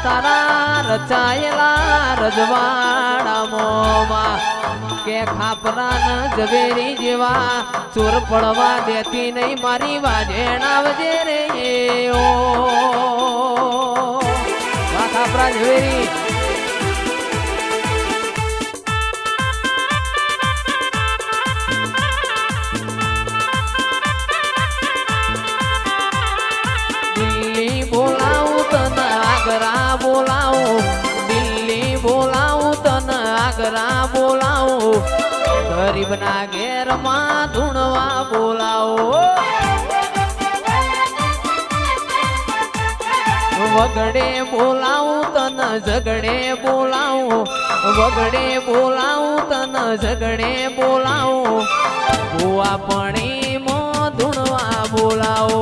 તારા રચાયેલા રજવાડામાં કે ખાપરા ન ઝવેરી જેવા ચોર પડવા દેતી નહીં મારી વાજેણાવજે રે ઓ વાહ ખાપરા ઝવેરી દિલ્હી બોલાવું તને આગ્રા બોલાવું દિલ્હી બોલાવું તને આગ્રા બોલાવું ગરીબના ઘેરમાં ધૂણવા બોલાવો વગડે બોલાવું તને ઝગડે બોલાવું વગડે બોલાવું તને ઝગડે બોલાવું ભૂવા પણી મો ધૂણવા બોલાવો